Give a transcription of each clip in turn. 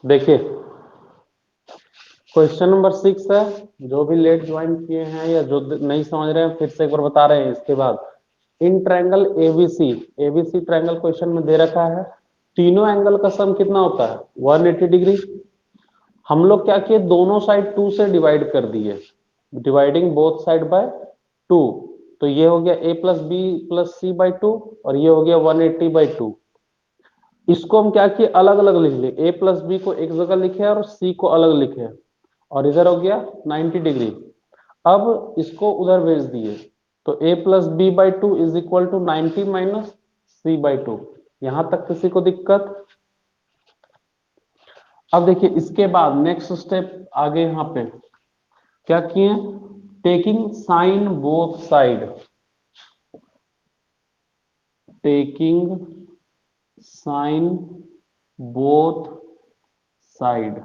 देखिए question number 6 है। जो भी लेट ज्वाइन किए हैं या जो नहीं समझ रहे हैं फिर से एक बार बता रहे हैं। इसके बाद in triangle ABC, ABC triangle question में दे रखा है, तीनों एंगल का सम कितना होता है 180 डिग्री। हम लोग क्या किए, दोनों साइड 2 से डिवाइड कर दिए, डिवाइडिंग बोथ साइड बाय 2। तो ये हो गया a plus b plus c by 2 और ये हो गया 180/2। इसको हम क्या किए, अलग अलग लिख लिए, a प्लस बी को एक जगह लिखे और c को अलग लिखे और इधर हो गया 90 डिग्री। अब इसको उधर भेज दिए तो a plus b by 2 is equal to 90 minus c by 2। यहां तक किसी को दिक्कत? अब देखिए इसके बाद नेक्स्ट स्टेप आगे यहां पे क्या किए, taking sine both side, taking sine both side,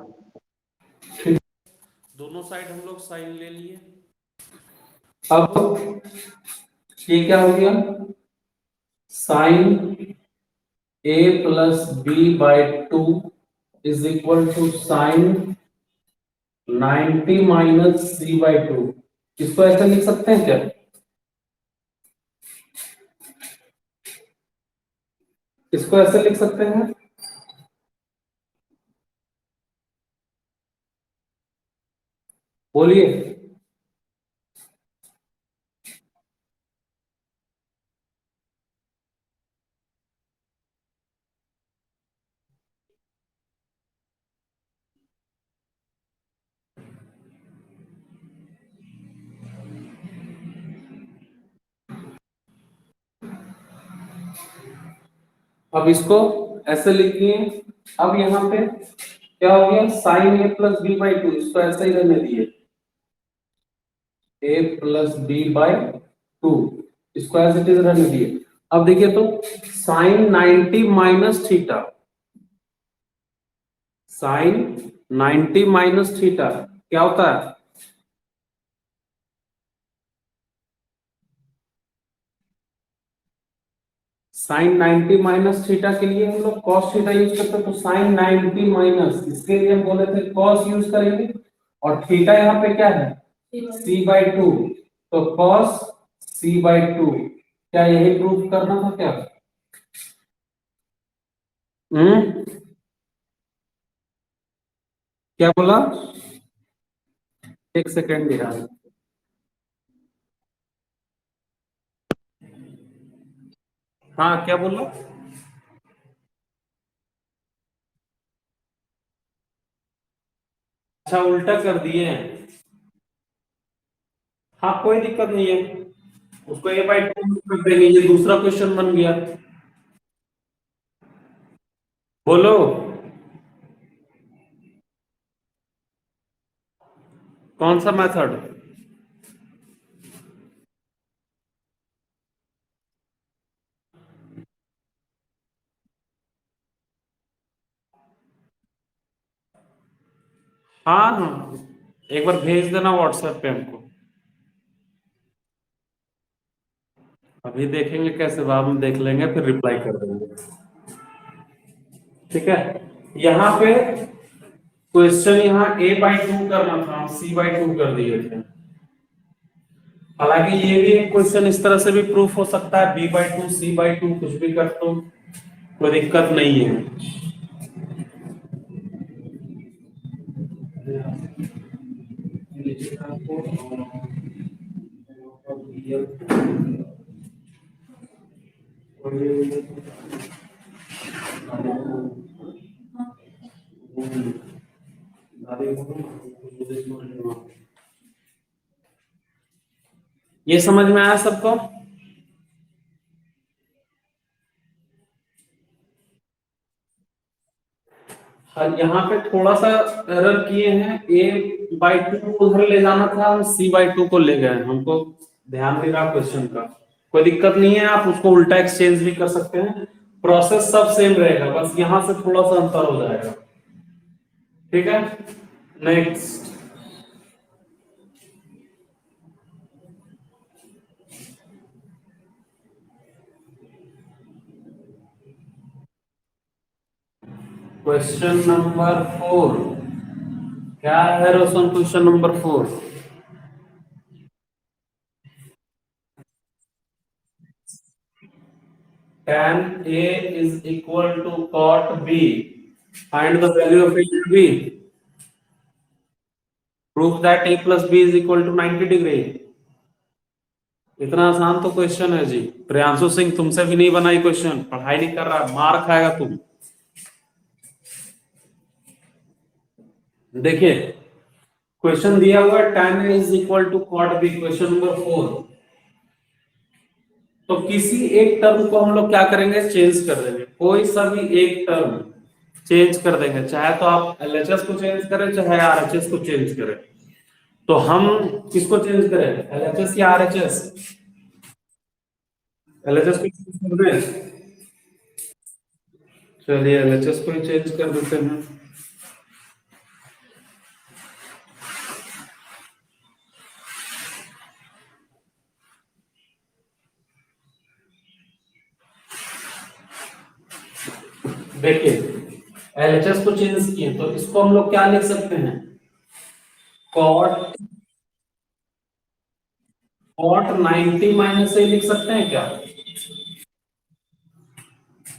दोनों साइड हम लोग साइन ले लिए। अब ये क्या हो गया, sine a plus b by 2 is equal to sine 90 minus c by 2। इसको ऐसे लिख सकते हैं क्या, इसको ऐसे लिख सकते हैं, बोलिए। अब इसको ऐसे लिखिए। अब यहाँ पे क्या हो गया, sine a plus b by 2, इसको ऐसे ही रहने दिए, ए प्लस बी बाई 2, इसको ऐसे इट इज रहने दिए। अब देखिए तो sine 90 minus theta, sine 90 minus theta क्या होता है, साइन 90 माइनस थीटा के लिए हम लोग कॉस थीटा यूज करते हैं, तो साइन 90 माइनस, इसके लिए हम बोले थे कॉस यूज करेंगे, और थीटा यहाँ पे क्या है c बाई 2, तो कॉस c बाई 2। क्या यही प्रूफ करना था क्या? हम्म, क्या बोला, एक सेकेंड यार। हाँ क्या बोला, अच्छा उल्टा कर दिए हैं। हाँ कोई दिक्कत नहीं है, उसको a बाई 2 कर देंगे, ये दूसरा क्वेश्चन बन गया। बोलो, कौन सा मेथड? हाँ हाँ, एक बार भेज देना व्हाट्सएप पे हमको, अभी देखेंगे कैसे, बाद में देख लेंगे फिर रिप्लाई कर देंगे। ठीक है, यहाँ पे क्वेश्चन यहाँ a बाई 2 करना था, हम c बाई 2 कर दिए थे। हालांकि ये भी एक क्वेश्चन इस तरह से भी प्रूफ हो सकता है, b बाई 2 c बाई 2 कुछ भी कर दो, कोई दिक्कत नहीं है। ये समझ में आया सबको? हाँ, यहाँ पे थोड़ा सा एरर किए हैं, a बाई 2 को उधर ले जाना था, हम c बाई 2 को ले गए, हमको ध्यान नहीं रहा क्वेश्चन का। कोई दिक्कत नहीं है, आप उसको उल्टा एक्सचेंज भी कर सकते हैं, प्रोसेस सब सेम रहेगा, बस यहाँ से थोड़ा सा अंतर हो जाएगा। ठीक है, नेक्स्ट। क्वेश्चन नंबर 4 क्या है Roshan? Question number 4, tan A is equal to cot B. Find the value of A and B. Prove that A plus B is equal to 90 degree. इतना आसान तो क्वेश्चन है जी। प्रियांशु सिंह, तुमसे भी नहीं बनाई क्वेश्चन, पढ़ाई नहीं कर रहा, मार खाएगा तुम। देखिए, क्वेश्चन दिया हुआ है tan A is equal to cot B, question number 4। तो किसी एक टर्म को हम लोग क्या करेंगे? चेंज कर देंगे। कोई सा भी एक टर्म चेंज कर देंगे, चाहे तो आप एलएचएस को चेंज करें चाहे आरएचएस को चेंज करें। तो हम किसको चेंज करें, एलएचएस या आरएचएस? एलएचएस को चेंज कर दें। चलिए एलएचएस को ही चेंज कर देते हैं। देखिए, एलएचएस को चेंज किए तो इसको हम लोग क्या लिख सकते हैं? कॉट 90 माइनस ए लिख सकते हैं क्या?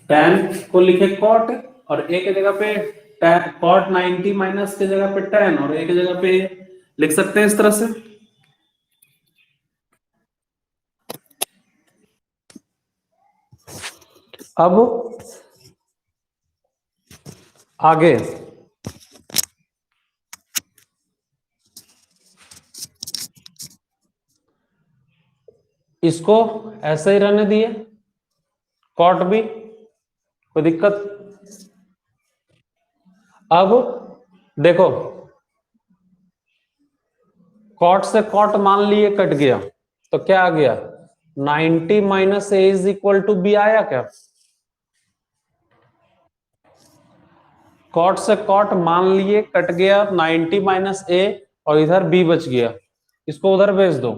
tan को लिखे कॉट और ए के जगह पे tan, कॉट 90 माइनस के जगह पे tan और ए के जगह पे लिख सकते हैं इस तरह से। अब आगे इसको ऐसे ही रहने दिए, कॉट भी, कोई दिक्कत? अब देखो, कॉट से कॉट मान लिए कट गया, तो क्या आ गया? 90 minus a is equal to b आया क्या? कॉट से कॉट मान लिए कट गया, 90 माइनस ए, और इधर बी बच गया, इसको उधर भेज दो।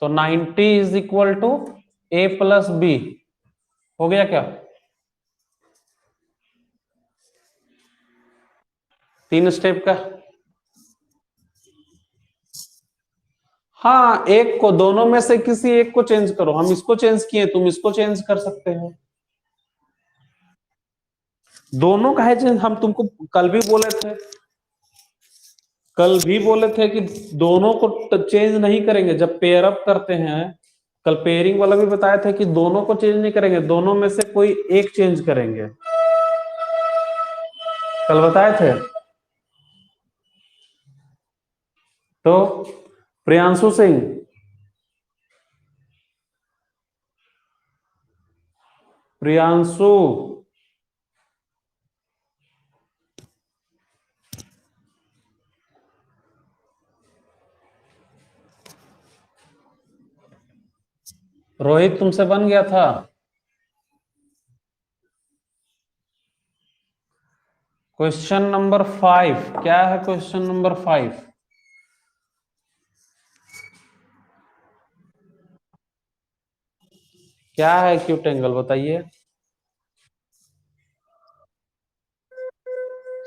तो 90 is equal to a plus b हो गया क्या? तीन स्टेप का। हाँ, एक को, दोनों में से किसी एक को चेंज करो। हम इसको चेंज किए, तुम इसको चेंज कर सकते हो। दोनों का है चेंज। हम तुमको कल भी बोले थे, कि दोनों को चेंज नहीं करेंगे जब पेयर अप करते हैं। कल पेयरिंग वाला भी बताया था कि दोनों को चेंज नहीं करेंगे, दोनों में से कोई एक चेंज करेंगे, कल बताए थे। तो प्रियांशु सिंह, प्रियांशु, रोहित तुमसे बन गया था। क्वेश्चन नंबर 5 क्या है? क्वेश्चन नंबर 5, क्या है एक्यूट एंगल बताइए?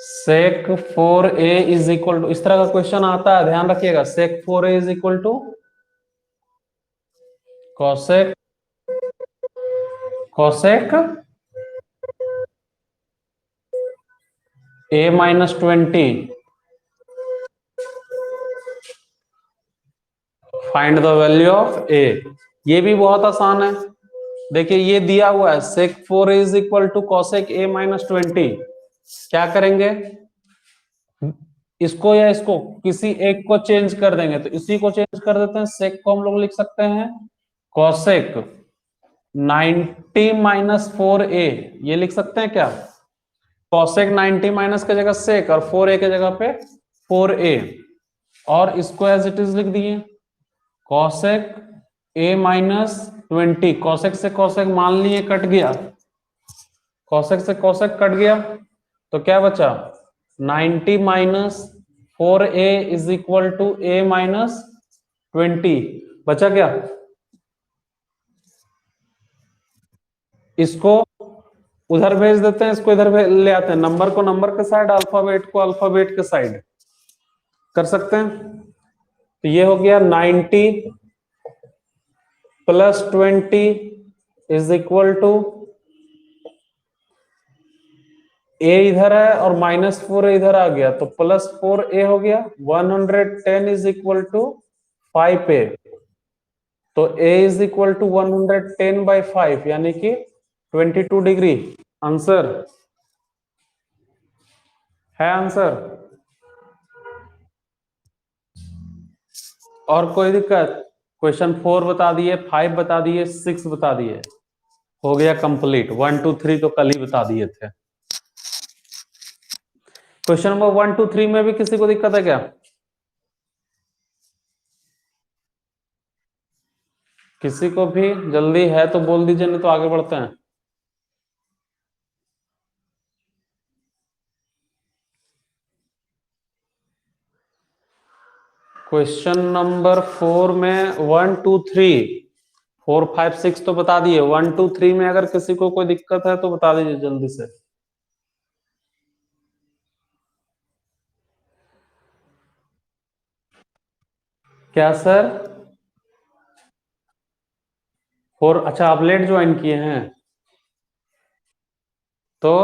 सेक 4a इज इक्वल टू, इस तरह का क्वेश्चन आता है, ध्यान रखिएगा। Sec 4a is equal to cosec, cosec a minus 20। Find the value of a। ये भी बहुत आसान है। देखिए, ये दिया हुआ है sec 4a is equal to cosec a minus 20। क्या करेंगे? इसको या इसको, किसी एक को चेंज कर देंगे। तो इसी को चेंज कर देते हैं। सेक को हम लोग लिख सकते हैं कॉसेक 90 माइनस 4a, ये लिख सकते हैं क्या? कॉसेक 90 माइनस के जगह सेक और 4a के जगह पे 4a, और इसको एज इट इज लिख दिए कॉसेक a माइनस 20। कॉसेक से कॉसेक मान लिए कट गया, कॉसेक से कॉसेक कट गया, तो क्या बचा? 90 minus 4a is equal to a minus 20 बचा क्या? इसको उधर भेज देते हैं, इसको इधर ले आते हैं, नंबर को नंबर के साइड, अल्फाबेट को अल्फाबेट के साइड कर सकते हैं। तो ये हो गया 90 प्लस 20 इज इक्वल टू, ए इधर है और -4 इधर आ गया, तो +4a हो गया। 110 इज इक्वल टू 5a, तो a इज इक्वल टू 110/5 यानी कि 22 डिग्री। आंसर है, आंसर। और कोई दिक्कत? क्वेश्चन 4 बता दिए, 5 बता दिए, 6 बता दिए, हो गया कंप्लीट। 1 2 3 तो कल ही बता दिए थे। क्वेश्चन नंबर 1 2 3 में भी किसी को दिक्कत है क्या? किसी को भी जल्दी है तो बोल दीजिए, नहीं तो आगे बढ़ते हैं। क्वेश्चन नंबर 4 में 1 2 3 4 5 6 तो बता दिए। 1 2 3 में अगर किसी को कोई दिक्कत है तो बता दीजिए जल्दी से। क्या सर? 4? अच्छा, आप लेट ज्वाइन किए हैं तो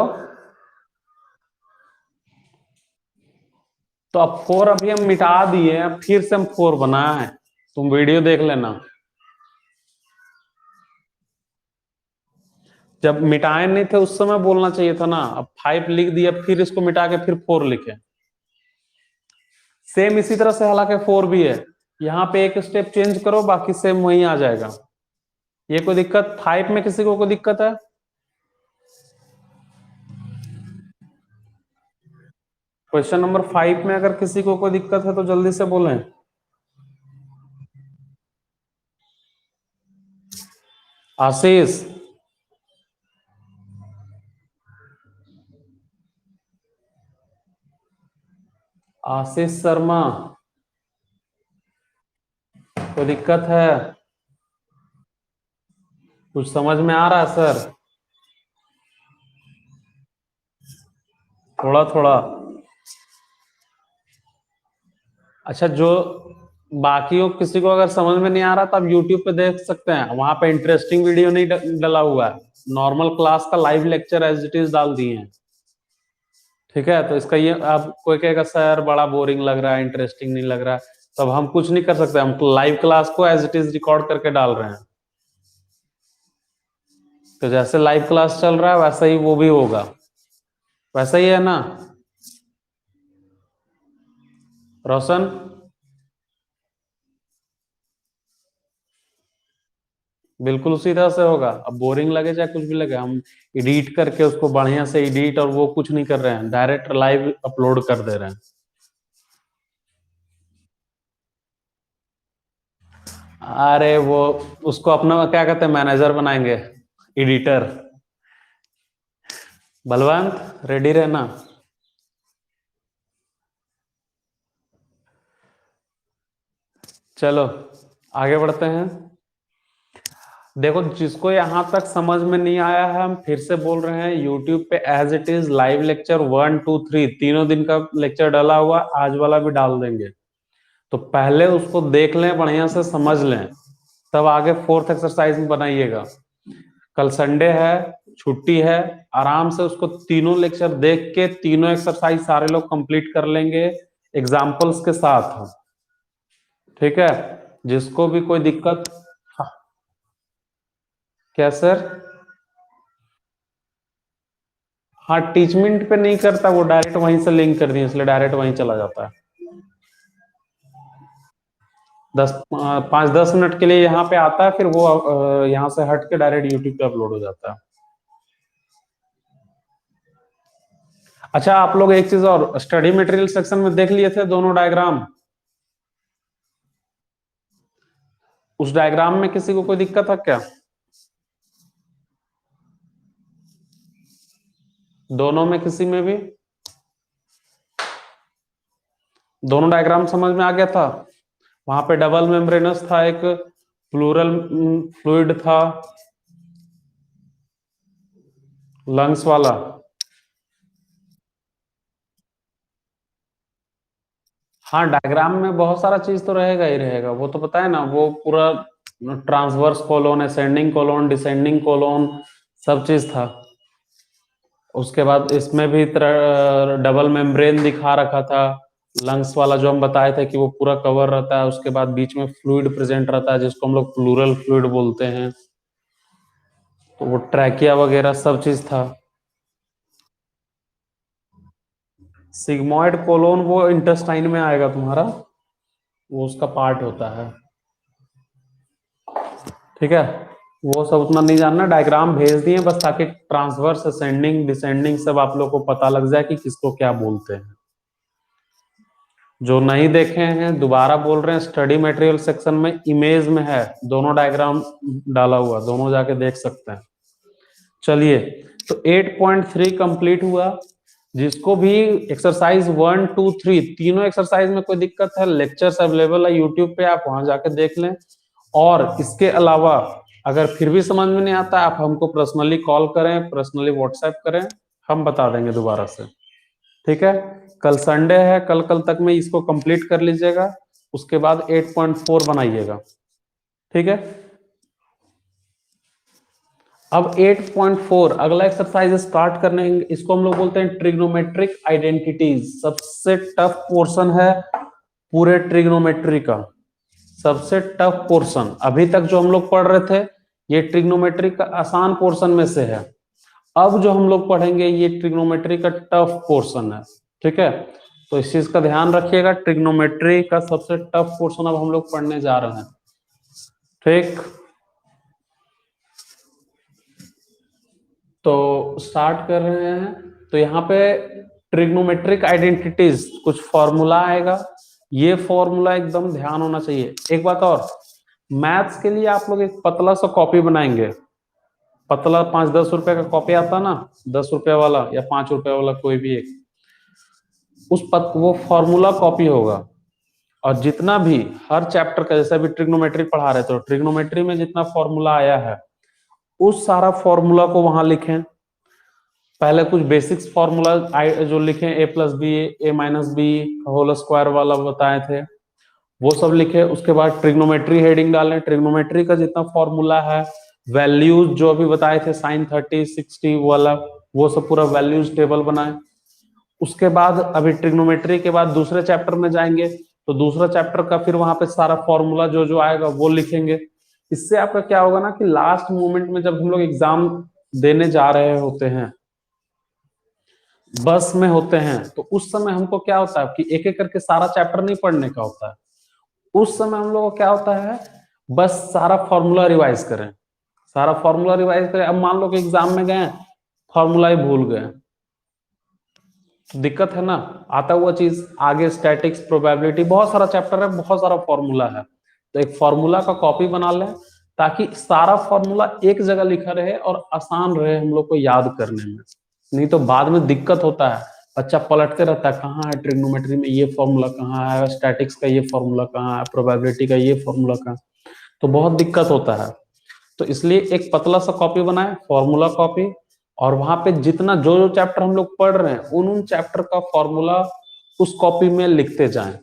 अब 4 अभी हम मिटा दिए हैं, फिर से हम 4 बनाए। तुम वीडियो देख लेना। जब मिटाए नहीं थे उस समय बोलना चाहिए था ना। अब 5 लिख दिया, फिर इसको मिटा के फिर 4 लिखे। सेम इसी तरह से हालांकि 4 भी है, यहाँ पे एक स्टेप चेंज करो, बाकी सेम वही आ जाएगा। ये कोई दिक्कत? 5 में किसी को कोई दिक्कत है? क्वेश्चन नंबर 5 में अगर किसी को कोई दिक्कत है तो जल्दी से बोलें। आशीष, आशीष शर्मा, कोई दिक्कत है? कुछ समझ में आ रहा है सर? थोड़ा थोड़ा। अच्छा, जो बाकी हो, किसी को अगर समझ में नहीं आ रहा तो आप YouTube पे देख सकते हैं, वहां पे इंटरेस्टिंग वीडियो नहीं डला हुआ है, नॉर्मल क्लास का live lecture as it is डाल दिए हैं। ठीक है, तो इसका ये, आप कोई कहेगा सर बड़ा बोरिंग लग रहा है, इंटरेस्टिंग नहीं लग रहा है, तब हम कुछ नहीं कर सकते, हम लाइव क्लास को एज इट इज रिकॉर्ड करके डाल रहे हैं। तो जैसे लाइव क्लास चल रहा है वैसा ही वो भी होगा, वैसा ही है ना रोशन? बिल्कुल उसी तरह से होगा। अब बोरिंग लगे चाहे कुछ भी लगे, हम एडिट करके उसको बढ़िया से एडिट, और वो कुछ नहीं कर रहे हैं, डायरेक्ट लाइव अपलोड कर दे रहे हैं। अरे वो, उसको अपना क्या कहते हैं, मैनेजर बनाएंगे, एडिटर। बलवंत, रेडी रहना। चलो आगे बढ़ते हैं। देखो, जिसको यहां तक समझ में नहीं आया है, हम फिर से बोल रहे हैं, यूट्यूब पे as it is live lecture 1 2 3 तीनों दिन का लेक्चर डाला हुआ, आज वाला भी डाल देंगे। तो पहले उसको देख लें, बढ़िया से समझ लें, तब आगे 4th एक्सरसाइज में बनाइएगा। कल संडे है, छुट्टी है, आराम से उसको तीनों लेक्चर देख के तीनों एक्सरसाइज सारे लोग कंप्लीट कर लेंगे एग्जाम्पल्स के साथ। ठीक है, जिसको भी कोई दिक्कत। हाँ, क्या सर? हाँ, टीचमेंट पे नहीं करता, वो डायरेक्ट वहीं से लिंक कर दिए, इसलिए डायरेक्ट वहीं चला जाता है। 5-10 मिनट के लिए यहाँ पे आता है, फिर वो यहाँ से हट के डायरेक्ट यूट्यूब पे अपलोड हो जाता है। अच्छा, आप लोग एक चीज और, स्टडी मटेरियल सेक्शन में देख लिए थे दोनों डायग्राम? उस डायग्राम में किसी को कोई दिक्कत है क्या? दोनों में किसी में भी? दोनों डायग्राम समझ में आ गया था? वहां पे डबल मेम्ब्रेनस था, एक प्लूरल फ्लूइड था, लंग्स वाला। हाँ, डायग्राम में बहुत सारा चीज तो रहेगा ही रहेगा, वो तो पता है ना, वो पूरा transverse colon, ascending colon, descending colon, सब चीज था। उसके बाद इसमें भी डबल मेम्ब्रेन दिखा रखा था। लंग्स वाला जो हम बताए थे कि वो पूरा कवर रहता है, उसके बाद बीच में फ्लूइड प्रेजेंट रहता है जिसको हम लोग प्लूरल फ्लूइड बोलते हैं। तो वो ट्रैकिया वगैरह सब चीज था। सिग्मॉइड कोलोन वो इंटेस्टाइन में आएगा तुम्हारा, वो उसका पार्ट होता है। ठीक है, वो सब उतना नहीं जानना, डायग्राम भेज दिए बस ताकि ट्रांसवर्स असेंडिंग डिसेंडिंग सब आप लोग को पता लग जाए कि किसको क्या बोलते हैं। जो नहीं देखे हैं दोबारा बोल रहे हैं, स्टडी मटेरियल सेक्शन में इमेज में है, दोनों डायग्राम डाला हुआ, दोनों जाके देख सकते हैं। चलिए, तो 8.3 कंप्लीट हुआ। जिसको भी एक्सरसाइज 1, 2, 3 तीनों एक्सरसाइज में कोई दिक्कत है, लेक्चर्स अवेलेबल है यूट्यूब पे, आप वहां जाके देख लें। और इसके अलावा अगर फिर भी समझ में नहीं आता, आप हमको पर्सनली कॉल करें, पर्सनली व्हाट्सएप करें, हम बता देंगे दोबारा से। ठीक है, कल संडे है, कल कल तक में इसको कंप्लीट कर लीजिएगा, उसके बाद 8.4 बनाइएगा। ठीक है, अब 8.4 अगला एक्सरसाइज स्टार्ट करने, इसको हम लोग बोलते हैं ट्रिग्नोमेट्रिक आइडेंटिटीज। सबसे टफ पोर्शन है पूरे ट्रिग्नोमेट्री का, सबसे टफ पोर्शन। अभी तक जो हम लोग पढ़ रहे थे ये ट्रिग्नोमेट्री का आसान पोर्शन में से है। अब जो हम लोग पढ़ेंगे ये ट्रिग्नोमेट्री का टफ पोर्शन है। ठीक है, तो इस चीज का ध्यान रखिएगा, ट्रिग्नोमेट्री का सबसे टफ पोर्शन अब हम लोग पढ़ने जा रहे हैं। ठीक, तो स्टार्ट कर रहे हैं। तो यहाँ पे ट्रिग्नोमेट्रिक आइडेंटिटीज कुछ फॉर्मूला आएगा, ये फॉर्मूला एकदम ध्यान होना चाहिए। एक बात और, मैथ्स के लिए आप लोग एक पतला सा कॉपी बनाएंगे, पतला 5-10 रुपए का कॉपी आता ना, 10 रुपए वाला या 5 रुपए वाला, कोई भी एक, वो फॉर्मूला कॉपी होगा। और जितना भी हर चैप्टर का, जैसे अभी ट्रिग्नोमेट्री पढ़ा रहे, तो ट्रिग्नोमेट्री में जितना फॉर्मूला आया है उस सारा फॉर्मूला को वहां लिखें। पहले कुछ बेसिक्स फॉर्मूला जो लिखे, a+b a-b होल स्क्वायर वाला बताए थे, वो सब लिखे। उसके बाद ट्रिग्नोमेट्री हेडिंग डालें, ट्रिग्नोमेट्री का जितना फॉर्मूला है, वैल्यूज जो अभी बताए थे साइन 30, 60 वाला, वो सब पूरा वैल्यूज टेबल बनाए। उसके बाद अभी ट्रिग्नोमेट्री के बाद दूसरे चैप्टर में जाएंगे, तो दूसरा चैप्टर का फिर वहां पे सारा फॉर्मूला जो जो आएगा वो लिखेंगे। इससे आपका क्या होगा ना कि लास्ट मोमेंट में जब हम लोग एग्जाम देने जा रहे होते हैं, बस में होते हैं, तो उस समय हमको क्या होता है कि एक एक करके सारा चैप्टर नहीं पढ़ने का होता है। उस समय हम लोग को क्या होता है, बस सारा फॉर्मूला रिवाइज करें, सारा फॉर्मूला रिवाइज करें। अब मान लो कि एग्जाम में गए, फॉर्मूला ही भूल गए, तो दिक्कत है ना। आता हुआ चीज आगे, स्टैटिक्स, प्रोबेबिलिटी, बहुत सारा चैप्टर है, बहुत सारा फॉर्मूला है। तो एक फॉर्मूला का कॉपी बना लें ताकि सारा फॉर्मूला एक जगह लिखा रहे और आसान रहे हम लोग को याद करने में। नहीं तो बाद में दिक्कत होता है, बच्चा पलटते रहता है, कहाँ है ट्रिग्नोमेट्री में ये फॉर्मूला, कहाँ है स्टैटिक्स का ये फॉर्मूला, कहाँ है प्रोबेबिलिटी का ये फॉर्मूला, कहाँ, तो बहुत दिक्कत होता है। तो इसलिए एक पतला सा कॉपी बनाए, फॉर्मूला कॉपी, और वहां पे जितना जो जो चैप्टर हम लोग पढ़ रहे हैं उन चैप्टर का फॉर्मूला उस कॉपी में लिखते जाएं।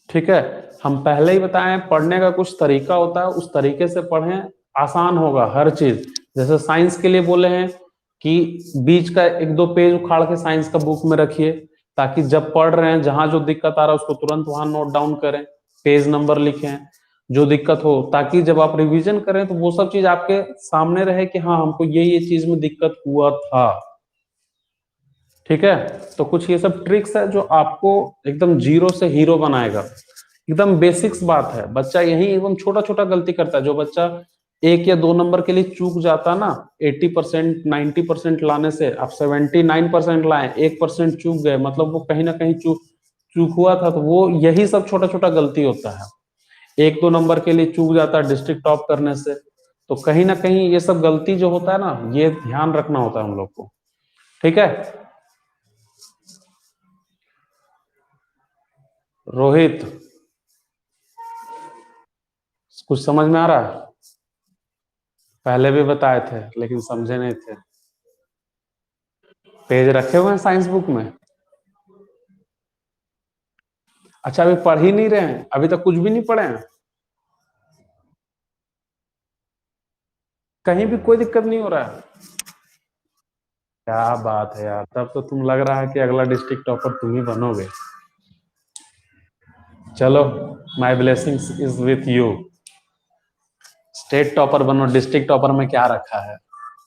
ठीक है, हम पहले ही बताएं पढ़ने का कुछ तरीका होता है, उस तरीके से पढ़ें, आसान होगा हर चीज। जैसे साइंस के लिए बोले हैं कि बीच का 1-2 पेज उखाड़ के साइंस का बुक में रखिए, ताकि जब पढ़ रहे हैं जहां जो दिक्कत आ रहा है उसको तुरंत वहां नोट डाउन करें, पेज नंबर लिखें जो दिक्कत हो, ताकि जब आप रिवीजन करें तो वो सब चीज आपके सामने रहे कि हाँ हमको ये चीज में दिक्कत हुआ था। ठीक है, तो कुछ ये सब ट्रिक्स है जो आपको एकदम जीरो से हीरो बनाएगा। एकदम बेसिक्स बात है, बच्चा यही एकदम छोटा छोटा गलती करता है। जो बच्चा 1 या 2 नंबर के लिए चूक जाता ना, 80% 90% लाने से आप 79% लाए, 1% चूक गए, मतलब वो कहीं ना कहीं चूक चूक हुआ था। तो वो यही सब छोटा छोटा गलती होता है, 1-2 नंबर के लिए चूक जाता है डिस्ट्रिक्ट टॉप करने से। तो कहीं ना कहीं ये सब गलती जो होता है ना, ये ध्यान रखना होता है हम लोग को। ठीक है, रोहित, कुछ समझ में आ रहा है? पहले भी बताए थे लेकिन समझे नहीं थे। पेज रखे हुए हैं साइंस बुक में? अच्छा, अभी पढ़ ही नहीं रहे हैं, अभी तक कुछ भी नहीं पढ़े हैं? कहीं भी कोई दिक्कत नहीं हो रहा है? क्या बात है यार, तब तो तुम लग रहा है कि अगला डिस्ट्रिक्ट टॉपर तुम ही बनोगे। चलो, my blessings is with you. State topper बनो, डिस्ट्रिक्ट टॉपर में क्या रखा है?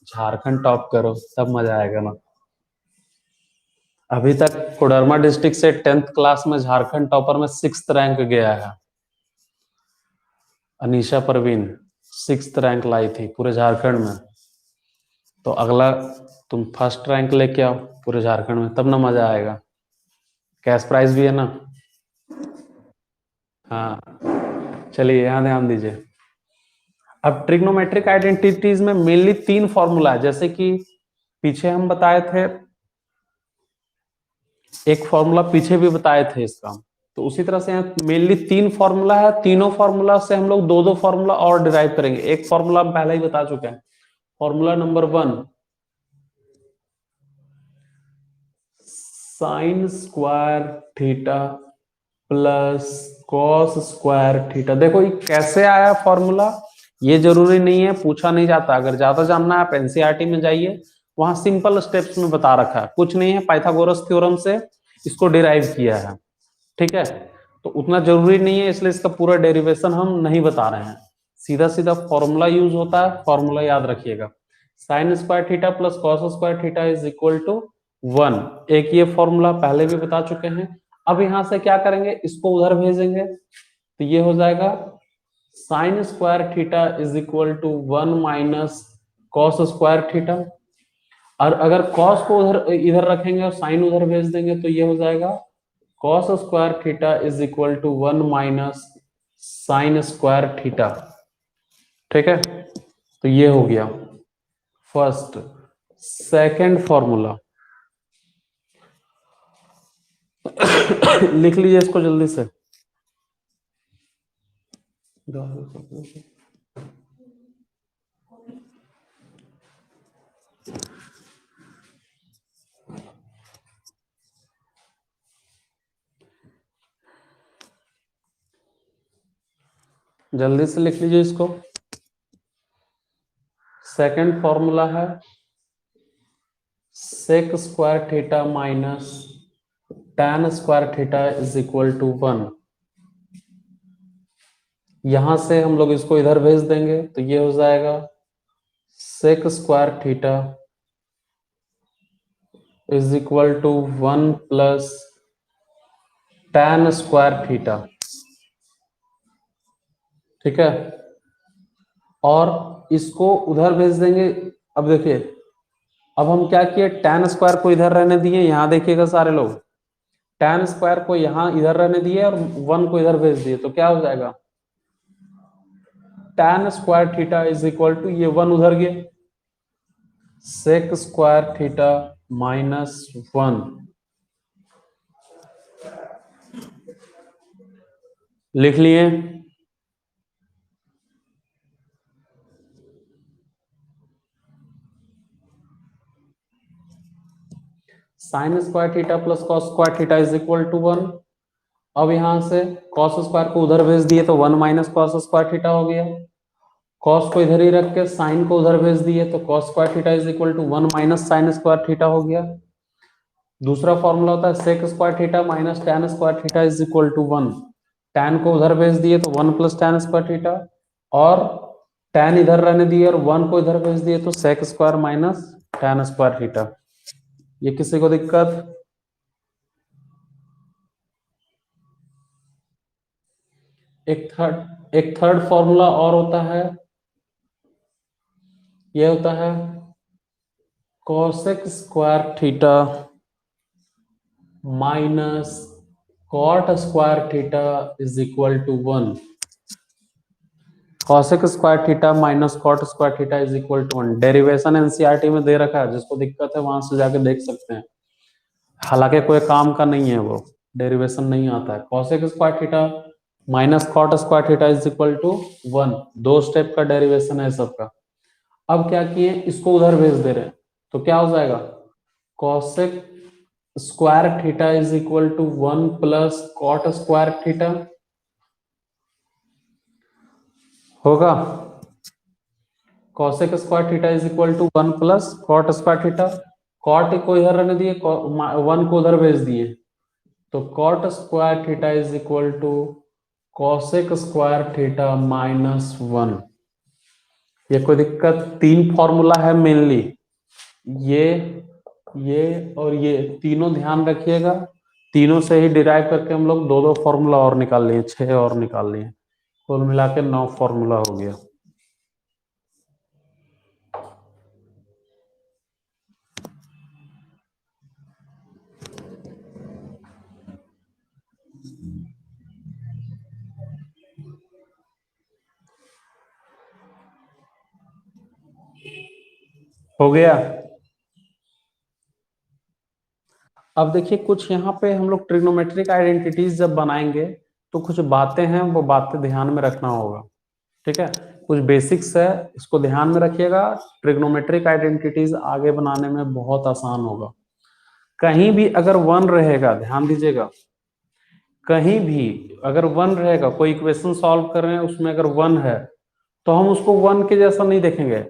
झारखंड टॉप करो, तब मजा आएगा ना। अभी तक कोडरमा डिस्ट्रिक्ट से 10th क्लास में झारखंड टॉपर में 6th रैंक गया है। अनीशा परवीन 6th रैंक लाई थी पूरे झारखंड में। तो अगला तुम फर्स्ट रैंक लेके आओ पूरे झारखंड में, तब ना मजा आएगा। कैश प्राइज भी है ना। हाँ, चलिए यहाँ ध्यान दीजिए। अब ट्रिग्नोमेट्रिक आइडेंटिटीज में मेनली 3 फॉर्मूला है, जैसे कि पीछे हम बताए थे, एक फॉर्मूला पीछे भी बताए थे इसका। तो उसी तरह से यहाँ मेनली 3 फॉर्मूला है, तीनों फॉर्मूला से हम लोग 2-2 फॉर्मूला और डिराइव करेंगे। एक फॉर्मूला हम पहले ही बता चुके हैं, formula number 1, sign square theta plus cos square theta. देखो ये कैसे आया फॉर्मूला, ये जरूरी नहीं है, पूछा नहीं जाता। अगर ज्यादा जानना है आप एनसीईआरटी में जाइए, वहां सिंपल स्टेप्स में बता रखा है, कुछ नहीं है, पाइथागोरस थ्योरम से इसको डिराइव किया है। ठीक है, तो उतना जरूरी नहीं है, इसलिए इसका पूरा डेरिवेशन हम नहीं बता रहे हैं। सीधा सीधा फॉर्मूला यूज होता है, फॉर्मूला याद रखिएगा। Sine square theta plus cos square theta is equal to 1। एक ये फॉर्मूला पहले भी बता चुके हैं। अब यहां से क्या करेंगे, इसको उधर भेजेंगे, तो ये हो जाएगा sine square theta is equal to 1 minus cos square theta. और अगर कॉस को उधर इधर रखेंगे और साइन उधर भेज देंगे तो ये हो जाएगा cos square theta is equal to 1 minus sine square theta. ठीक है, तो ये हो गया फर्स्ट। सेकंड फॉर्मूला लिख लीजिए इसको जल्दी से। जल्दी से लिख लीजिए इसको। सेकंड फॉर्मूला है sec square theta minus tan square theta is equal to 1। यहां से हम लोग इसको इधर भेज देंगे तो ये हो जाएगा sec square theta is equal to 1 plus tan square theta. ठीक है, और इसको उधर भेज देंगे। अब देखिए, अब हम क्या किए, tan स्क्वायर को इधर रहने दिए, यहां देखिएगा सारे लोग, tan स्क्वायर को यहां इधर रहने दिए और 1 को इधर भेज दिए, तो क्या हो जाएगा tan square theta is equal to, ये 1 उधर गए, सेक स्क्वायर थीटा माइनस 1। लिख लिए। Sine square theta plus cos square theta is equal to 1। अब यहां से कॉस स्क्वायर को उधर भेज दिए तो 1 माइनस कॉस स्क्वायर थीटा हो गया। कॉस को इधर ही रख के साइन को उधर भेज दिए तो cos square theta is equal to 1 minus sine square theta हो गया। दूसरा फॉर्मूला होता है sec square theta minus tan square theta is equal to 1। tan को उधर भेज दिए तो 1 प्लस tan स्क्वायर थीटा, और tan इधर रहने दिए और 1 को इधर भेज दिए तो sec square minus tan square theta. ये किसी को दिक्कत? एक थर्ड फॉर्मूला और होता है, ये होता है cosec square theta minus cot square theta is equal to 1। Cosec square theta minus cot square theta is equal to 1। Derivation NCERT में दे रखा है, जिसको दिक्कत है वहां से जाके देख सकते हैं। हालांकि कोई काम का नहीं है, वो डेरिवेशन नहीं आता है। Cosec square theta minus cot square theta is equal to 1, 2 step का डेरिवेशन है सबका। अब क्या किए, इसको उधर भेज दे रहे हैं तो क्या हो जाएगा cosec square theta is equal to 1 plus cot square theta होगा। Cosec square theta is equal to 1 plus cot square theta. Cot को इधर रहने दिए, 1 को उधर भेज दिए, तो cot square theta is equal to cosec square theta minus 1। ये कोई दिक्कत? 3 फॉर्मूला है मेनली, ये और ये तीनों ध्यान रखिएगा। तीनों से ही डिराइव करके हम लोग 2-2 फॉर्मूला और निकाल लिए, 6 और निकाल लिए, कुल मिला के 9 फॉर्मूला हो गया। हो गया। अब देखिए कुछ यहाँ पे हम लोग ट्रिग्नोमेट्रिक आइडेंटिटीज जब बनाएंगे तो कुछ बातें हैं, वो बातें ध्यान में रखना होगा। ठीक है, कुछ बेसिक्स है, इसको ध्यान में रखिएगा। ट्रिग्नोमेट्रिक आइडेंटिटीज आगे बनाने में बहुत आसान होगा। कहीं भी अगर 1 रहेगा, ध्यान दीजिएगा, कहीं भी अगर 1 रहेगा, कोई इक्वेशन सॉल्व कर रहे हैं उसमें अगर 1 है तो हम उसको 1 के जैसा नहीं देखेंगे।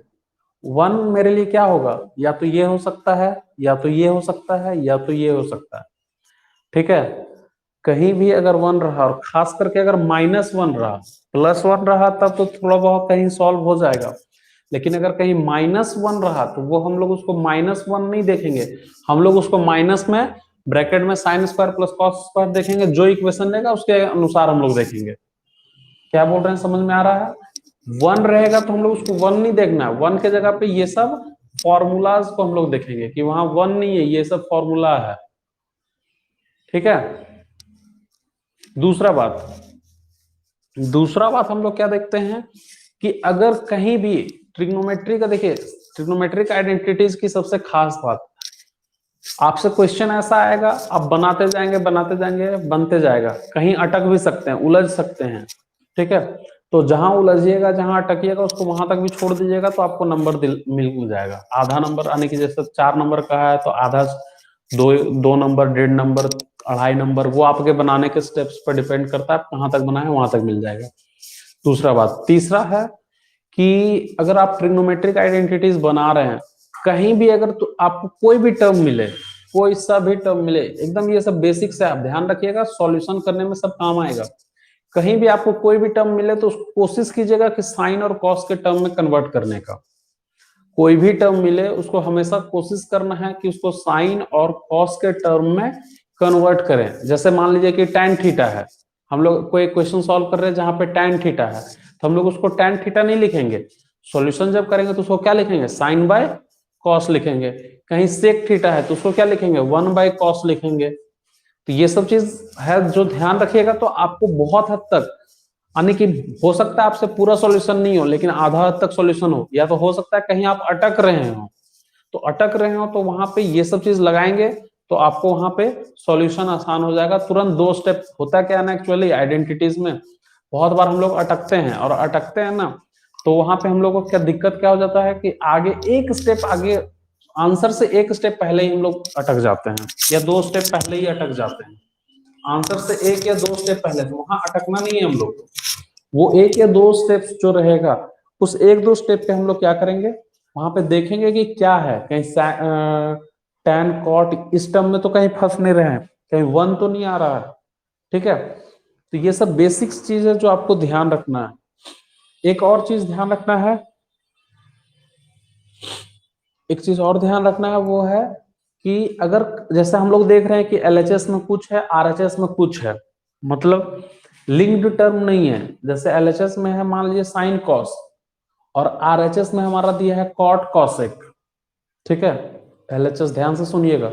1 मेरे लिए क्या होगा, या तो ये हो सकता है, या तो ये हो सकता है, या तो ये हो सकता है। ठीक है, कहीं भी अगर 1 रहा, और खास करके अगर -1 रहा, +1 रहा, तब तो थोड़ा बहुत कहीं सॉल्व हो जाएगा। लेकिन अगर कहीं -1 रहा तो वो हम लोग उसको -1 नहीं देखेंगे, हम लोग उसको माइनस में ब्रैकेट में sine square plus cos square देखेंगे। जो इक्वेशन लेगा उसके अनुसार हम लोग देखेंगे। क्या बोल रहे हैं, समझ में आ रहा है? 1 रहेगा तो हम लोग उसको 1 नहीं देखना है, 1 के जगह पे ये सब फॉर्मूलाज को हम लोग देखेंगे कि वहां 1 नहीं है, ये सब फॉर्मूला है। ठीक है, दूसरा बात हम लोग क्या देखते हैं कि अगर कहीं भी ट्रिग्नोमेट्री का, देखिए ट्रिग्नोमेट्रिक आइडेंटिटीज की सबसे खास बात, आपसे क्वेश्चन ऐसा आएगा, आप बनाते जाएंगे बनते जाएगा, कहीं अटक भी सकते हैं, उलझ सकते हैं। ठीक है, तो जहां उलझिएगा, जहां अटकिएगा, उसको वहां तक भी छोड़ दीजिएगा तो आपको नंबर मिल जाएगा। आधा नंबर, यानी कि जैसे 4 नंबर का है तो आधा, 2 नंबर, 1.5 नंबर, 2.5 नंबर, वो आपके बनाने के स्टेप्स पर डिपेंड करता है, आप कहां तक बनाए वहां तक मिल जाएगा। दूसरा बात, तीसरा है कि अगर आप ट्रिग्नोमेट्रिक आइडेंटिटीज बना रहे हैं, कहीं भी अगर तो आपको कोई भी टर्म मिले, कोई सा भी टर्म मिले, एकदम ये सब बेसिक से आप ध्यान रखिएगा, सॉल्यूशन करने में सब काम आएगा। कहीं भी आपको कोई भी टर्म मिले तो कोशिश कीजिएगा कि साइन और कॉस के टर्म में कन्वर्ट करने का। कोई भी टर्म मिले उसको हमेशा कोशिश करना है कि उसको साइन और कॉस के टर्म में कन्वर्ट करें। जैसे मान लीजिए कि tan थीटा है, हम लोग कोई क्वेश्चन सॉल्व कर रहे हैं जहां पे tan थीटा है, तो हम लोग उसको tan थीटा नहीं लिखेंगे, सॉल्यूशन जब करेंगे तो उसको क्या लिखेंगे, साइन बाय कॉस लिखेंगे। कहीं सेक थीटा है तो उसको क्या लिखेंगे, 1 बाय कॉस लिखेंगे। तो ये सब चीज है जो ध्यान रखिएगा, तो आपको बहुत हद तक, यानी कि हो सकता है आपसे पूरा सॉल्यूशन नहीं हो लेकिन आधा हद तक सॉल्यूशन हो, या तो हो सकता है कहीं आप अटक रहे हो, तो अटक रहे हो तो वहां पे ये सब चीज लगाएंगे तो आपको वहां पे सॉल्यूशन आसान हो जाएगा तुरंत। 2 स्टेप होता क्या है ना, एक्चुअली आइडेंटिटीज में बहुत बार हम लोग अटकते हैं, और अटकते हैं ना तो वहां पे हम लोग को क्या दिक्कत क्या हो जाता है कि आगे एक स्टेप आगे, आंसर से एक स्टेप पहले ही हम लोग अटक जाते हैं, या 2 स्टेप पहले ही अटक जाते हैं। आंसर से 1 या 2 स्टेप पहले, तो वहां अटकना नहीं है हम लोग। वो 1 या 2 स्टेप्स जो रहेगा, उस 1-2 स्टेप पे हम लोग क्या करेंगे, वहां पे देखेंगे कि क्या है, कहीं टैन कॉट इस टर्म में तो कहीं फंस नहीं रहे हैं, कहीं 1 तो नहीं आ रहा है। ठीक है, तो ये सब बेसिक्स चीज है जो आपको ध्यान रखना है। एक और चीज ध्यान रखना है, एक चीज और ध्यान रखना है, वो है कि अगर जैसे हम लोग देख रहे हैं कि एलएचएस में कुछ है, आरएचएस में कुछ है, मतलब लिंक्ड टर्म नहीं है। जैसे एलएचएस में है मान लीजिए साइन कॉस, और आरएचएस में हमारा दिया है कॉट कॉसेक। ठीक है, एलएचएस ध्यान से सुनिएगा,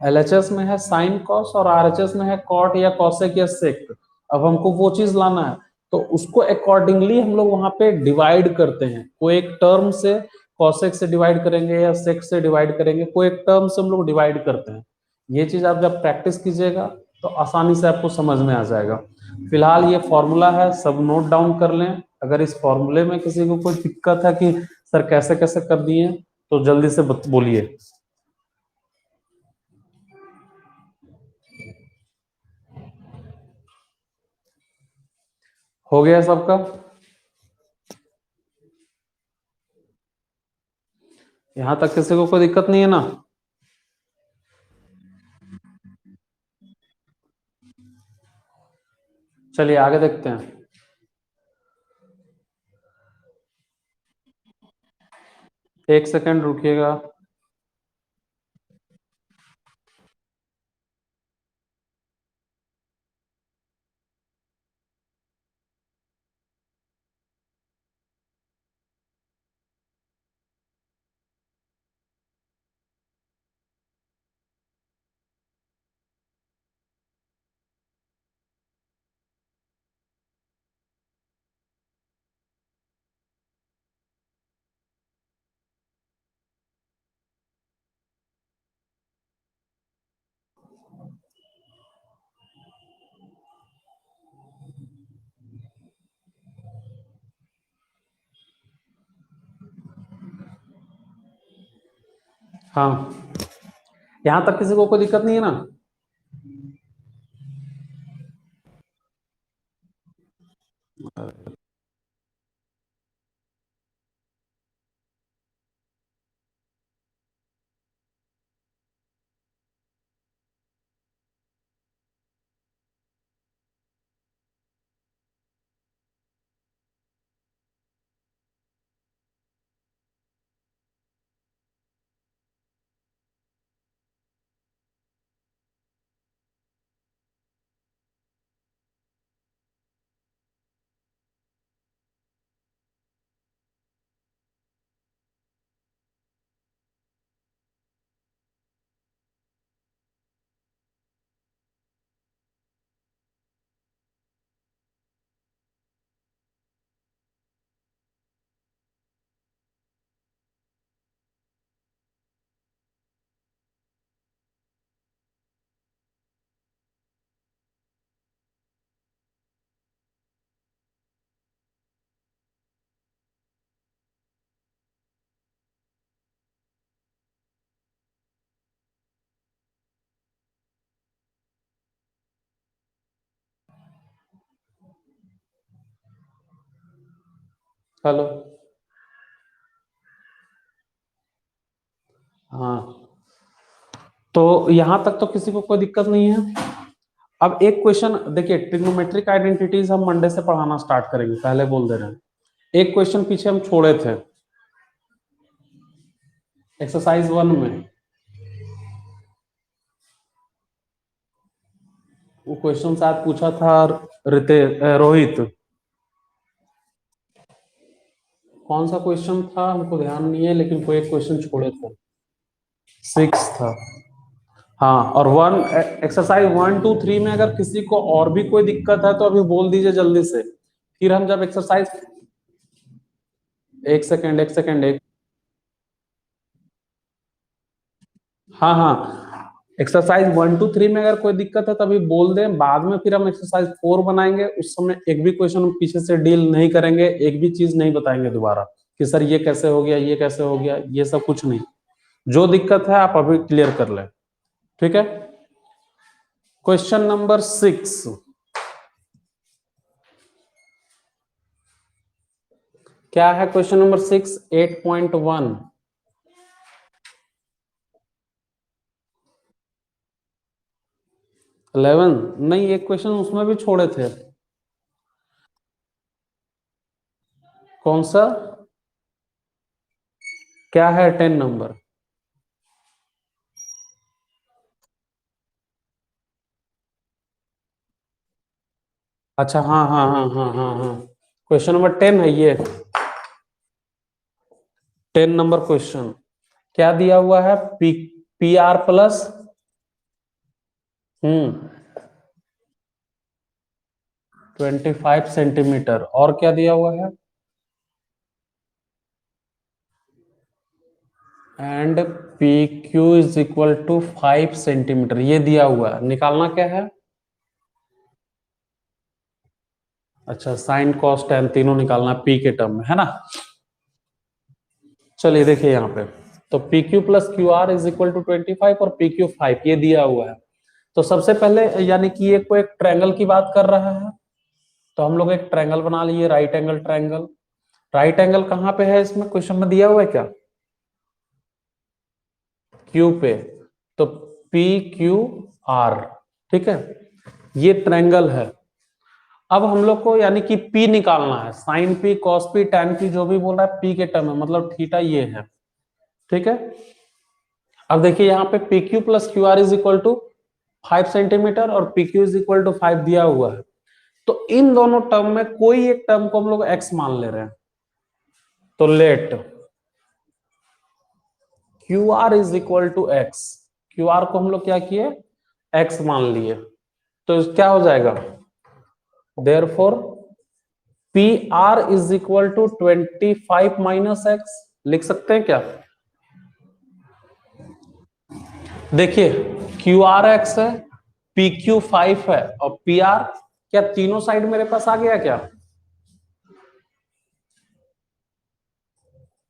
एलएचएस में है साइन कॉस और आरएचएस में है कॉट या कॉसेक या सेक। अब हमको वो चीज लाना है तो उसको अकॉर्डिंगली हम लोग वहां पे डिवाइड करते हैं। कोई एक टर्म से कॉसेक से डिवाइड करेंगे या सेक से डिवाइड करेंगे, कोई एक टर्म से हम लोग डिवाइड करते हैं। ये चीज आप जब प्रैक्टिस कीजिएगा तो आसानी से आपको समझ में आ जाएगा। फिलहाल ये फॉर्मूला है, सब नोट डाउन कर लें। अगर इस फॉर्मूले में किसी को कोई दिक्कत है कि सर कैसे कैसे कर दिए तो जल्दी से बोलिए। हो गया सबका? यहां तक किसी को कोई दिक्कत नहीं है ना? चलिए आगे देखते हैं। एक सेकंड रुकिएगा। हाँ, यहां तक किसी को कोई दिक्कत नहीं है ना? हेलो। हाँ, तो यहां तक तो किसी को कोई दिक्कत नहीं है। अब एक क्वेश्चन देखिए, ट्रिग्नोमेट्रिक आइडेंटिटीज हम मंडे से पढ़ाना स्टार्ट करेंगे, पहले बोल दे रहे हैं। एक क्वेश्चन पीछे हम छोड़े थे एक्सरसाइज 1 में। वो क्वेश्चन शायद पूछा था रोहित। कौन सा क्वेश्चन था हमको ध्यान नहीं है, लेकिन कोई एक क्वेश्चन छोड़े थे। 6 था। हाँ, और एक्सरसाइज 1 2 3 में अगर किसी को और भी कोई दिक्कत है तो अभी बोल दीजिए जल्दी से। फिर हम जब एक्सरसाइज, एक सेकेंड एक सेकेंड एक, हाँ हाँ, एक्सरसाइज 1 2 3 में अगर कोई दिक्कत है तभी बोल दें, बाद में फिर हम एक्सरसाइज 4 बनाएंगे। उस समय एक भी क्वेश्चन हम पीछे से डील नहीं करेंगे, एक भी चीज नहीं बताएंगे दोबारा कि सर ये कैसे हो गया, ये कैसे हो गया, ये सब कुछ नहीं। जो दिक्कत है आप अभी क्लियर कर लें, ठीक है? क्वेश्चन नंबर 6, क्या है क्वेश्चन नंबर 6? 8.1। 11 नहीं, एक क्वेश्चन उसमें भी छोड़े थे। कौन सा? क्या है 10 नंबर? अच्छा, हाँ हाँ हाँ हाँ हाँ हाँ, क्वेश्चन नंबर 10 है ये। 10 नंबर क्वेश्चन क्या दिया हुआ है? पी आर प्लस, 25 सेंटीमीटर, और क्या दिया हुआ है? And P Q is equal to 5 centimetre, ये दिया हुआ है। निकालना क्या है? अच्छा, साइन कॉस टेन तीनों निकालना है पी के टर्म में, है ना? चलिए देखिए यहाँ पे, तो P Q plus Q R is equal to 25 और पी क्यू 5, ये दिया हुआ है। तो सबसे पहले यानी कि ये कोई एक ट्रायंगल की बात कर रहा है। तो हम लोग एक ट्रायंगल बना लिए, right angle triangle. Right angle कहाँ पे है इसमें, क्वेश्चन में दिया हुआ है क्या, क्यू पे, तो पी क्यू आर, ठीक है, ये ट्रायंगल है। अब हम लोग को यानी कि पी निकालना है, sine P, cos P, tan P, जो भी बोल रहा है पी के टर्म में, मतलब थीटा ये है, ठीक है। अब देखिए यहाँ पे P Q plus Q R is equal to 5 centimetre और P Q is equal to 5 दिया हुआ है। तो इन दोनों टर्म में कोई एक टर्म को हम लोग एक्स मान ले रहे हैं, तो let Q R is equal to x, Q R को हम लोग क्या किए, एक्स मान लिए, तो क्या हो जाएगा, therefore P R is equal to 25 minus x, लिख सकते हैं क्या। देखिए क्यू आर एक्स है, पी क्यू 5 है और पी आर, क्या तीनों साइड मेरे पास आ गया क्या,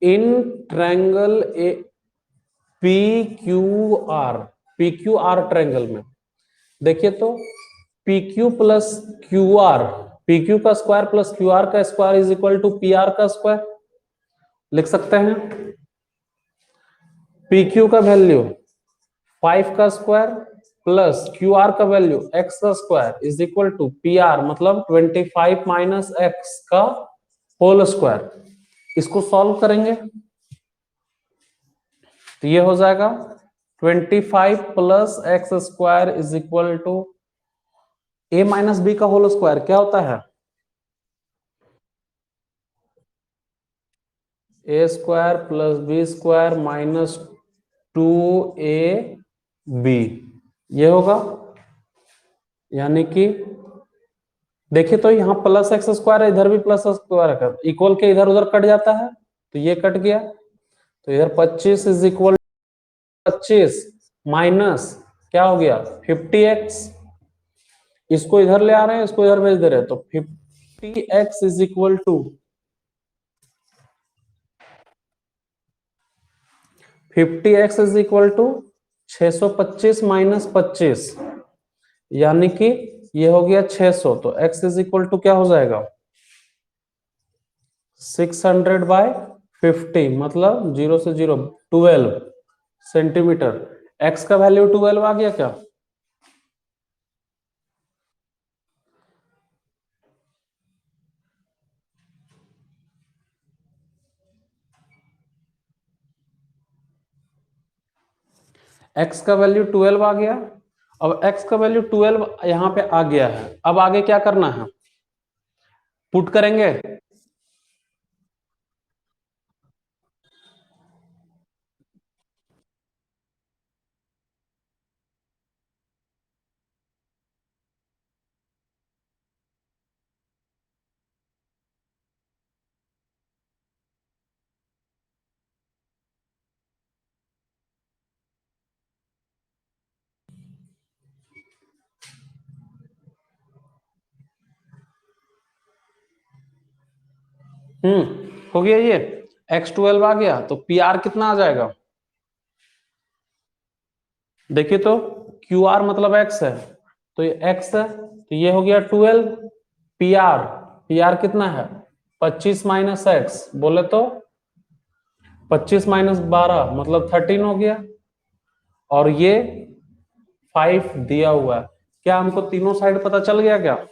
in triangle A P Q R, P Q R triangle में देखिए तो P Q plus Q R, P Q का स्क्वायर प्लस क्यू आर का square is equal to P R का स्क्वायर, लिख सकते हैं। पी क्यू का वैल्यू 5 का स्क्वायर प्लस क्यू आर का वैल्यू एक्स का square is equal to P R, मतलब 25 माइनस एक्स का होल स्क्वायर। इसको सॉल्व करेंगे तो ये हो जाएगा 25 plus X square is equal to A minus B का होल स्क्वायर क्या होता है, A square plus B square minus 2ab, ये होगा। यानी कि देखिए तो यहाँ प्लस एक्स स्क्वायर है, इधर भी प्लस स्क्वायर है, इक्वल के इधर उधर कट जाता है, तो ये कट गया, तो इधर 25 इज इक्वल 25 माइनस क्या हो गया 50x, इसको इधर ले आ रहे हैं, इसको इधर भेज दे रहे हैं, तो 50x is equal to 50x is equal to 625 minus 25, यानी कि ये हो गया 600, तो x इज इक्वल टू क्या हो जाएगा 600 बाय 50, मतलब 0 से 0 12 सेंटीमीटर। x का वैल्यू 12 आ गया क्या, x का वैल्यू 12 आ गया। अब x का वैल्यू 12 यहाँ पे आ गया है, अब आगे क्या करना है, पुट करेंगे, हो गया ये, x12 आ गया, तो पी आर कितना आ जाएगा, देखिए तो क्यू आर मतलब x है, तो ये x है, तो ये हो गया 12, पी आर, पी आर कितना है 25 माइनस एक्स, बोले तो 25 माइनस 12 मतलब 13 हो गया, और ये 5 दिया हुआ है। क्या हमको तीनों साइड पता चल गया क्या,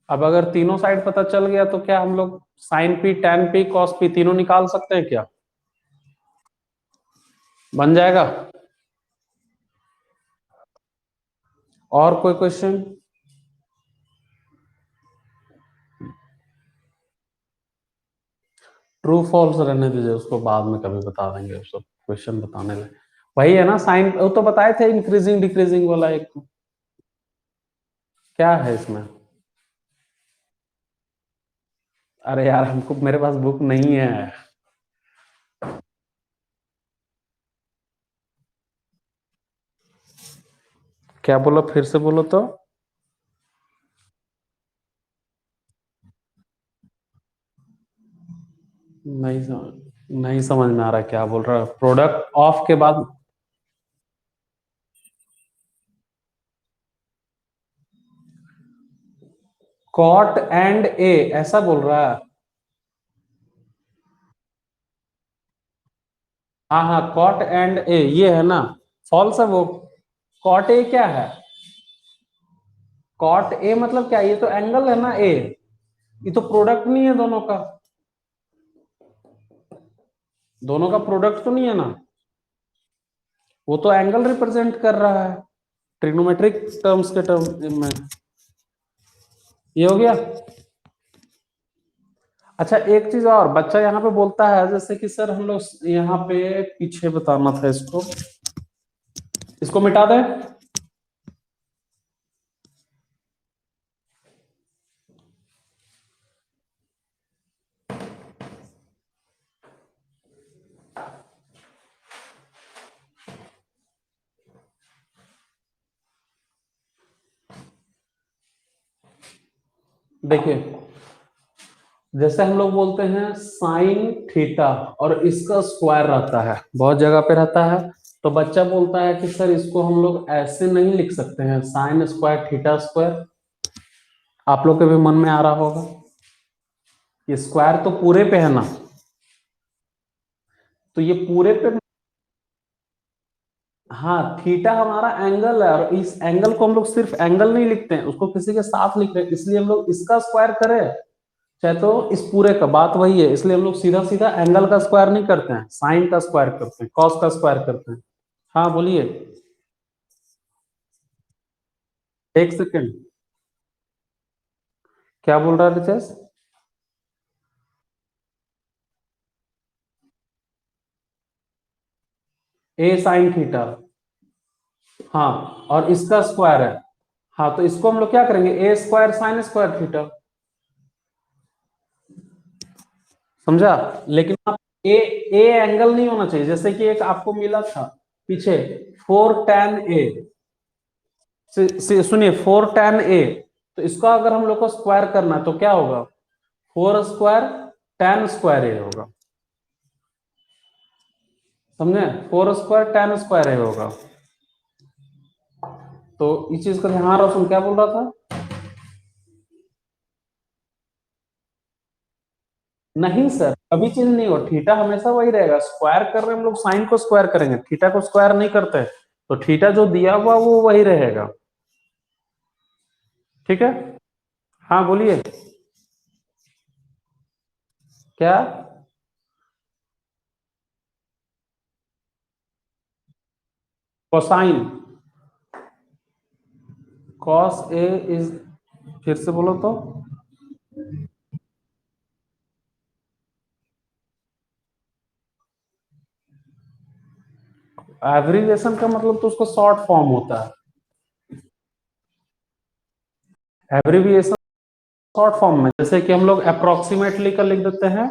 अब अगर तीनों साइड पता चल गया तो क्या हम लोग sine P, tan P, cos P तीनों निकाल सकते हैं क्या, बन जाएगा। और कोई क्वेश्चन, ट्रू फॉल्स रहने दीजिए, उसको बाद में कभी बता देंगे, उसको क्वेश्चन बताने लगे। वही है ना साइन, वो तो बताए थे इंक्रीजिंग डिक्रीजिंग वाला एक, क्या है इसमें, अरे यार हमको, मेरे पास बुक नहीं है। क्या बोला, फिर से बोलो तो, नहीं समझ में आ रहा क्या बोल रहा है, प्रोडक्ट ऑफ के बाद, कॉट एंड ए ऐसा बोल रहा है। हाँ हाँ, कॉट एंड ए ये है ना, फॉल्स है वो। कॉट ए क्या है? कॉट ए मतलब क्या, ये तो एंगल है ना ए, ये तो प्रोडक्ट नहीं है दोनों का, दोनों का प्रोडक्ट तो नहीं है ना, वो तो एंगल रिप्रेजेंट कर रहा है ट्रिग्नोमेट्रिक टर्म्स के टर्म में। ये हो गया। अच्छा एक चीज और, बच्चा यहाँ पे बोलता है जैसे कि सर हम लोग यहाँ पे पीछे बताना था इसको, इसको मिटा दें। देखिए जैसे हम लोग बोलते हैं साइन थीटा और इसका स्क्वायर रहता है, बहुत जगह पे रहता है, तो बच्चा बोलता है कि सर इसको हम लोग ऐसे नहीं लिख सकते हैं, साइन स्क्वायर थीटा स्क्वायर। आप लोग के भी मन में आ रहा होगा, ये स्क्वायर तो पूरे पे है ना, तो ये पूरे पे, हाँ थीटा हमारा एंगल है, और इस एंगल को हम लोग सिर्फ एंगल नहीं लिखते हैं, उसको किसी के साथ लिख रहे हैं, इसलिए हम लोग इसका स्क्वायर करें चाहे तो इस पूरे का, बात वही है, इसलिए हम लोग सीधा सीधा एंगल का स्क्वायर नहीं करते हैं, साइन का स्क्वायर करते हैं, कॉस का स्क्वायर करते हैं। हाँ बोलिए। एक सेकेंड, क्या बोल रहा है रितेश? ए साइन थीटा, हाँ, और इसका स्क्वायर है, हाँ तो इसको हम लोग क्या करेंगे, ए स्क्वायर साइन स्क्वायर थीटा, समझा? लेकिन आप ए, ए एंगल नहीं होना चाहिए, जैसे कि एक आपको मिला था पीछे 4 tan A, सुनिए 4 tan A, तो इसको अगर हम लोग को स्क्वायर करना है तो क्या होगा, 4 स्क्वायर tan स्क्वायर ए होगा, समझे? 4 स्क्वायर tan स्क्वायर ए होगा। तो इस चीज का ध्यान रखो, क्या बोल रहा था? नहीं सर कभी चेंज नहीं हो, थीटा हमेशा वही रहेगा, स्क्वायर कर रहे हैं हम लोग, साइन को स्क्वायर करेंगे, थीटा को स्क्वायर नहीं करते, तो थीटा जो दिया हुआ वो वही रहेगा। ठीक है, हाँ बोलिए। क्या? कोसाइन, कॉस ए इज, फिर से बोलो तो। एब्रीविएशन का मतलब तो उसका शॉर्ट फॉर्म होता है, एब्रीविएशन शॉर्ट फॉर्म में, जैसे कि हम लोग अप्रोक्सीमेटली का लिख देते हैं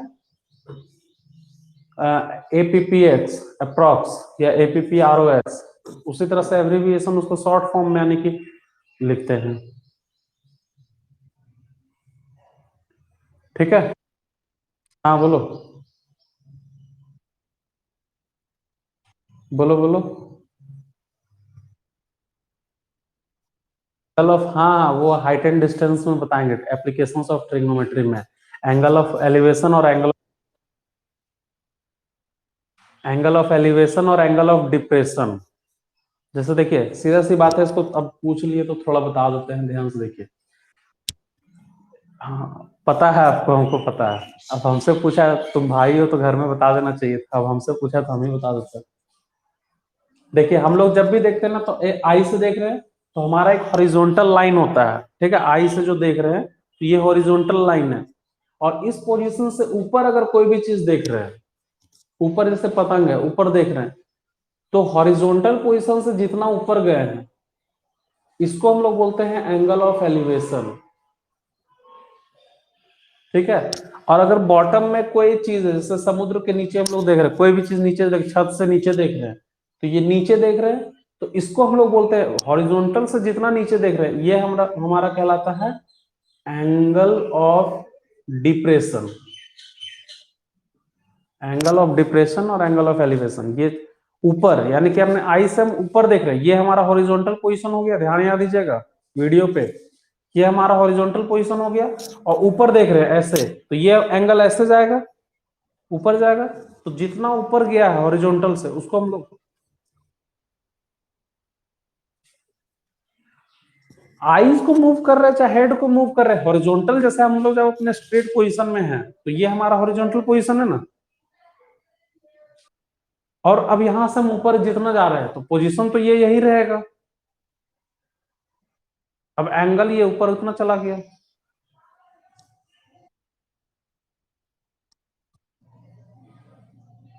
APPX अप्रोक्स, या APPROS, उसी तरह से एब्रीविएशन उसको शॉर्ट फॉर्म में यानी कि लिखते हैं। ठीक है, हाँ बोलो, बोलो बोलो। एंगल ऑफ, हाँ वो हाइट एंड डिस्टेंस में बताएंगे, एप्लीकेशंस ऑफ ट्रिग्नोमेट्री में, एंगल ऑफ एलिवेशन और एंगल ऑफ एलिवेशन और एंगल ऑफ डिप्रेशन। जैसे देखिए सीधा सी बात है, इसको अब पूछ लिए तो थोड़ा बता देते हैं, ध्यान से देखिए। हाँ पता है आपको, हमको पता है, अब हमसे पूछा, तुम भाई हो तो घर में बता देना चाहिए था, अब हमसे पूछा तो हम ही बता देते हैं। देखिए हम लोग जब भी देखते हैं ना, तो आई से देख रहे हैं, तो हमारा एक हॉरिजॉन्टल लाइन होता है, ठीक है, आई से जो देख रहे हैं तो ये हॉरिजॉन्टल लाइन है, और इस पोजीशन से ऊपर अगर कोई भी चीज देख रहे हैं, ऊपर जैसे पतंग है ऊपर देख रहे हैं, तो हॉरिजॉन्टल पोजीशन से जितना ऊपर गए हैं इसको हम लोग बोलते हैं एंगल ऑफ एलिवेशन। ठीक है, और अगर बॉटम में कोई चीज है, जैसे समुद्र के नीचे हम लोग देख रहे हैं, कोई भी चीज नीचे छत से नीचे देख रहे हैं, तो ये नीचे देख रहे हैं, तो इसको हम लोग बोलते हैं हॉरिजॉन्टल से जितना नीचे देख रहे हैं, ये हमारा हमारा कहलाता है angle of depression, angle of depression और एंगल ऑफ एलिवेशन। ये ऊपर यानी कि हमने आई से हम ऊपर देख रहे हैं, ये हमारा हॉरिजॉन्टल पोजीशन हो गया, ध्यान याद दीजिएगा वीडियो पे, ये हमारा हॉरिजॉन्टल पोजीशन हो गया, और ऊपर देख रहे हैं ऐसे, तो ये एंगल ऐसे जाएगा, ऊपर जाएगा। तो जितना ऊपर गया है हॉरिजॉन्टल से उसको हम लोग आईज को मूव कर रहे हैं चाहे हेड को मूव कर रहे हैं, हॉरिजॉन्टल जैसे हम लोग जब अपने स्ट्रेट पोजीशन में है तो ये हमारा हॉरिजॉन्टल पोजीशन है ना। और अब यहां से हम ऊपर जितना जा रहे हैं तो पोजीशन तो ये यही रहेगा। अब एंगल ये ऊपर उतना चला गया।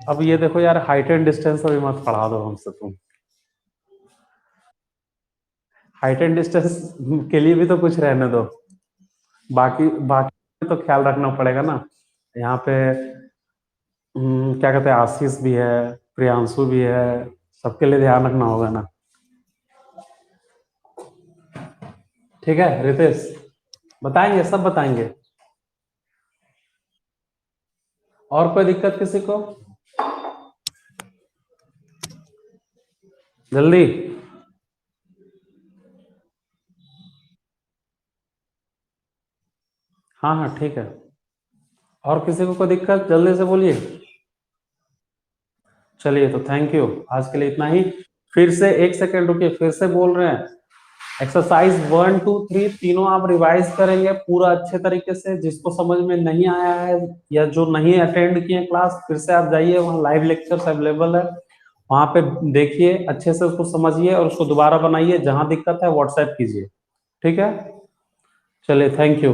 अब ये देखो यार, हाइट एंड डिस्टेंस अभी मत पढ़ा दो हमसे तुम। हाइट एंड डिस्टेंस के लिए भी तो कुछ रहने दो। बाकी बाकी तो ख्याल रखना पड़ेगा ना। यहाँ पे क्या कहते हैं, आशीष भी है, प्रियांशु भी है, सबके लिए ध्यान रखना होगा ना। ठीक है रितेश, बताएंगे, सब बताएंगे। और कोई दिक्कत किसी को? जल्दी। हाँ हाँ ठीक है। और किसी को कोई दिक्कत जल्दी से बोलिए। चलिए तो थैंक यू, आज के लिए इतना ही। फिर से एक सेकेंड रुकिए, फिर से बोल रहे हैं, एक्सरसाइज 1 2 3 तीनों आप रिवाइज करेंगे पूरा अच्छे तरीके से। जिसको समझ में नहीं आया है या जो नहीं अटेंड किए क्लास, फिर से आप जाइए, वहाँ लाइव लेक्चर्स अवेलेबल है, वहां पे देखिए, अच्छे से उसको समझिए और उसको दोबारा बनाइए। जहां दिक्कत है व्हाट्सएप कीजिए। ठीक है, चलिए थैंक यू।